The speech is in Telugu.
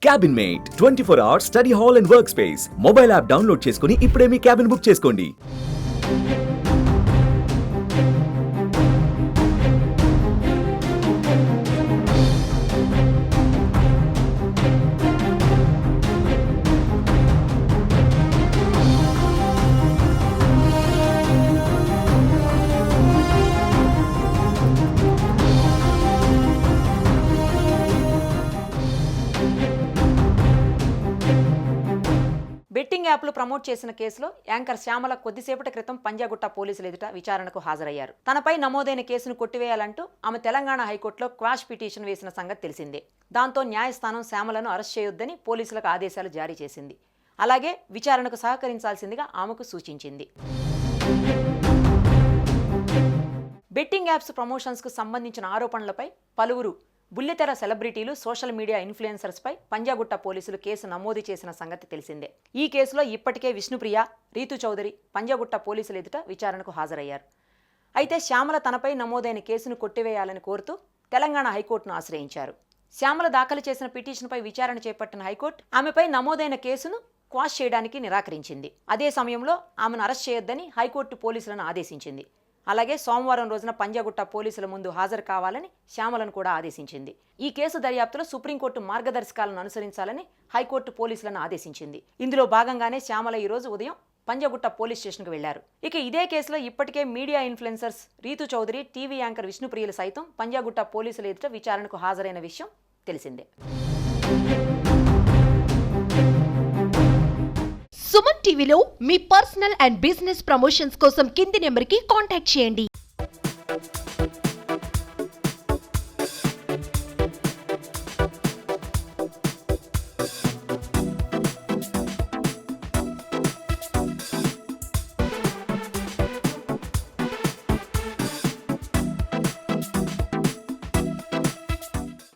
Cabin mate 24 hours study hall and work space mobile app download చేసుకుని ఇప్పుడే మీ క్యాబిన్ బుక్ చేసుకోండి. బెట్టింగ్ యాప్లు ప్రమోట్ చేసిన కేసులో యాంకర్ శ్యామల కొద్దిసేపటి క్రితం పంజాగుట్ట పోలీసుల ఎదుట విచారణకు హాజరయ్యారు. తనపై నమోదైన కేసును కొట్టివేయాలంటూ ఆమె తెలంగాణ హైకోర్టులో క్వాష్ పిటిషన్ వేసిన సంగతి తెలిసిందే. దాంతో న్యాయస్థానం శ్యామలను అరెస్ట్ చేయొద్దని పోలీసులకు ఆదేశాలు జారీ చేసింది. అలాగే విచారణకు సహకరించాల్సిందిగా ఆమెకు సూచించింది. బెట్టింగ్ యాప్స్ ప్రమోషన్స్కు సంబంధించిన ఆరోపణలపై పలువురు బుల్లితెర సెలబ్రిటీలు, సోషల్ మీడియా ఇన్ఫ్లుయెన్సర్స్పై పంజాగుట్ట పోలీసులు కేసు నమోదు చేసిన సంగతి తెలిసిందే. ఈ కేసులో ఇప్పటికే విష్ణుప్రియ, రీతు చౌదరి పంజాగుట్ట పోలీసుల ఎదుట విచారణకు హాజరయ్యారు. అయితే శ్యామల తనపై నమోదైన కేసును కొట్టివేయాలని కోరుతూ తెలంగాణ హైకోర్టును ఆశ్రయించారు. శ్యామల దాఖలు చేసిన పిటిషన్పై విచారణ చేపట్టిన హైకోర్టు ఆమెపై నమోదైన కేసును క్వాష్ చేయడానికి నిరాకరించింది. అదే సమయంలో ఆమెను అరెస్ట్ చేయొద్దని హైకోర్టు పోలీసులను ఆదేశించింది. అలాగే సోమవారం రోజున పంజాగుట్ట పోలీసుల ముందు హాజరు కావాలని శ్యామలను కూడా ఆదేశించింది. ఈ కేసు దర్యాప్తులో సుప్రీంకోర్టు మార్గదర్శకాలను అనుసరించాలని హైకోర్టు పోలీసులను ఆదేశించింది. ఇందులో భాగంగానే శ్యామల ఈ రోజు ఉదయం పంజాగుట్ట పోలీస్ స్టేషన్కు వెళ్లారు. ఇక ఇదే కేసులో ఇప్పటికే media influencers Ritu Chaudhary, TV anchor విష్ణుప్రియలు సైతం పంజాగుట్ట పోలీసుల ఎదుట విచారణకు హాజరైన విషయం తెలిసిందే. సుమన్ టీవీలో మీ పర్సనల్ అండ్ బిజినెస్ ప్రమోషన్స్ కోసం కింది నెంబర్కి కాంటాక్ట్ చేయండి.